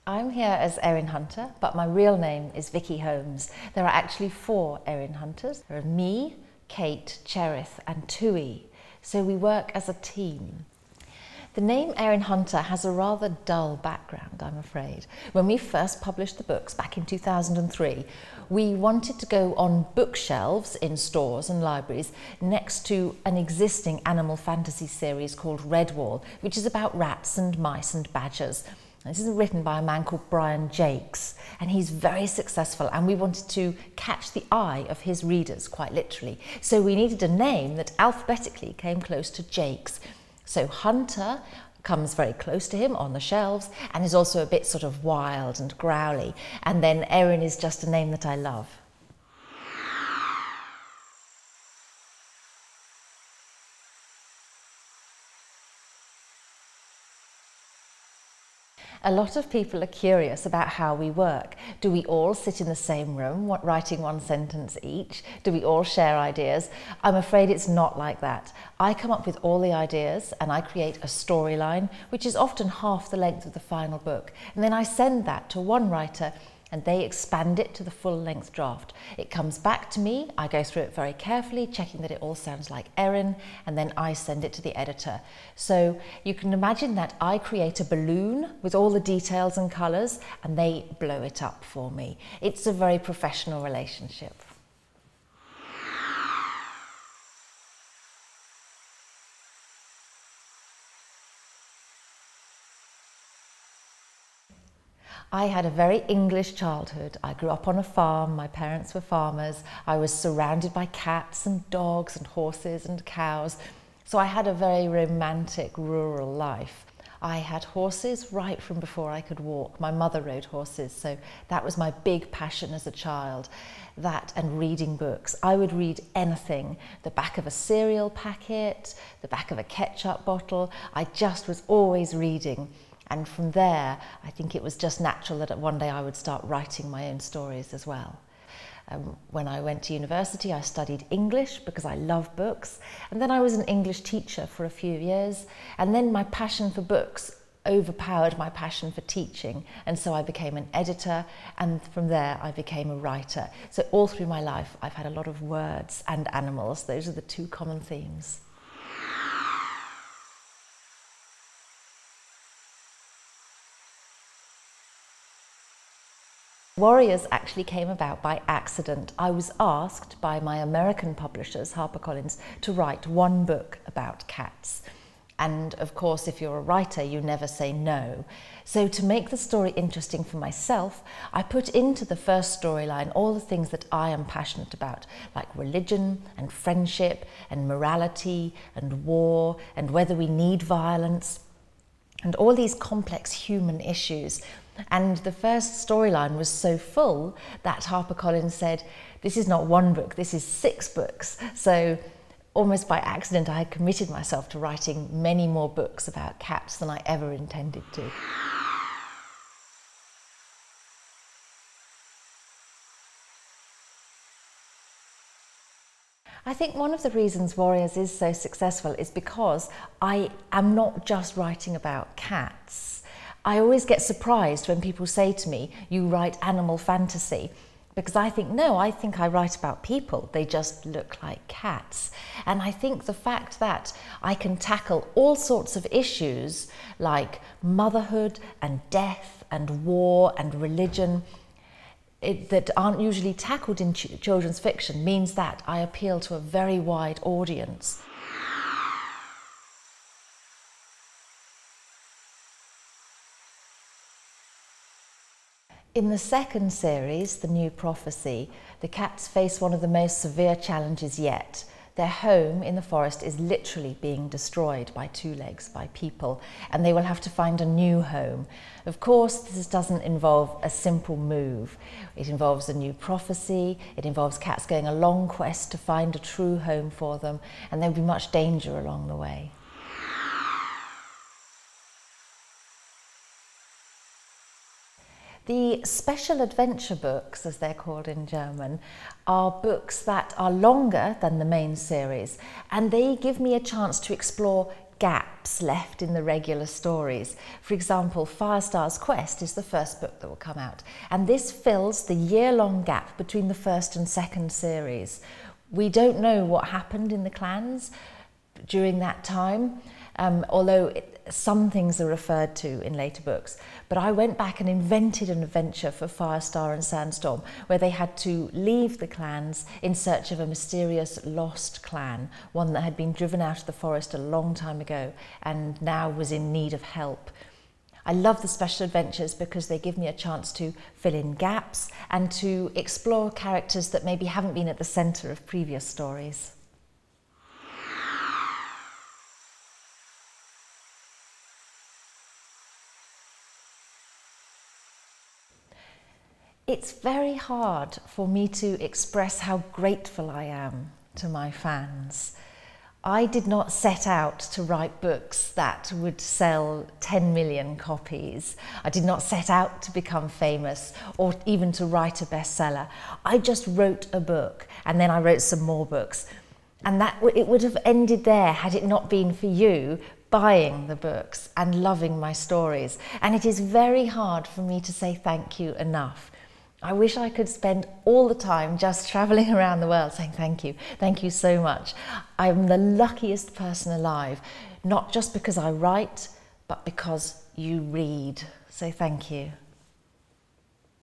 I'm here as Erin Hunter, but my real name is Vicky Holmes. There are actually 4 Erin Hunters. There are me, Kate, Cherith and Tui, so we work as a team. The name Erin Hunter has a rather dull background, I'm afraid. When we first published the books back in 2003, we wanted to go on bookshelves in stores and libraries next to an existing animal fantasy series called Redwall, which is about rats and mice and badgers. This is written by a man called Brian Jakes, and he's very successful, and we wanted to catch the eye of his readers, quite literally. So we needed a name that alphabetically came close to Jakes. So Hunter comes very close to him on the shelves and is also a bit sort of wild and growly. And then Erin is just a name that I love. A lot of people are curious about how we work. Do we all sit in the same room, writing one sentence each? Do we all share ideas? I'm afraid it's not like that. I come up with all the ideas and I create a storyline, which is often half the length of the final book. And then I send that to one writer and they expand it to the full-length draft. It comes back to me, I go through it very carefully, checking that it all sounds like Erin, and then I send it to the editor. So you can imagine that I create a balloon with all the details and colours, and they blow it up for me. It's a very professional relationship. I had a very English childhood. I grew up on a farm, my parents were farmers. I was surrounded by cats and dogs and horses and cows. So I had a very romantic rural life. I had horses right from before I could walk. My mother rode horses, so that was my big passion as a child. That and reading books. I would read anything, the back of a cereal packet, the back of a ketchup bottle. I just was always reading. And from there, I think it was just natural that one day I would start writing my own stories as well. When I went to university, I studied English because I love books. And then I was an English teacher for a few years. And then my passion for books overpowered my passion for teaching. And so I became an editor. And from there, I became a writer. So all through my life, I've had a lot of words and animals. Those are the 2 common themes. Warriors actually came about by accident. I was asked by my American publishers, HarperCollins, to write one book about cats. And of course, if you're a writer, you never say no. So to make the story interesting for myself, I put into the first storyline all the things that I am passionate about, like religion and friendship and morality and war and whether we need violence and all these complex human issues. And the first storyline was so full that HarperCollins said, this is not one book, this is 6 books. So almost by accident, I had committed myself to writing many more books about cats than I ever intended to. I think one of the reasons Warriors is so successful is because I am not just writing about cats. I always get surprised when people say to me, you write animal fantasy, because I think, no, I think I write about people. They just look like cats. And I think the fact that I can tackle all sorts of issues like motherhood and death and war and religion that aren't usually tackled in children's fiction means that I appeal to a very wide audience. In the second series, The New Prophecy, the cats face one of the most severe challenges yet. Their home in the forest is literally being destroyed by 2 legs, by people, and they will have to find a new home. Of course, this doesn't involve a simple move. It involves a new prophecy, it involves cats going a long quest to find a true home for them, and there will be much danger along the way. The special adventure books, as they're called in German, are books that are longer than the main series, and they give me a chance to explore gaps left in the regular stories. For example, Firestar's Quest is the first book that will come out, and this fills the year-long gap between the first and second series. We don't know what happened in the clans during that time, although some things are referred to in later books. But I went back and invented an adventure for Firestar and Sandstorm where they had to leave the clans in search of a mysterious lost clan, one that had been driven out of the forest a long time ago and now was in need of help. I love the special adventures because they give me a chance to fill in gaps and to explore characters that maybe haven't been at the centre of previous stories. It's very hard for me to express how grateful I am to my fans. I did not set out to write books that would sell 10 million copies. I did not set out to become famous or even to write a bestseller. I just wrote a book and then I wrote some more books. And it would have ended there had it not been for you buying the books and loving my stories. And it is very hard for me to say thank you enough. I wish I could spend all the time just traveling around the world saying thank you so much. I'm the luckiest person alive, not just because I write, but because you read. So thank you.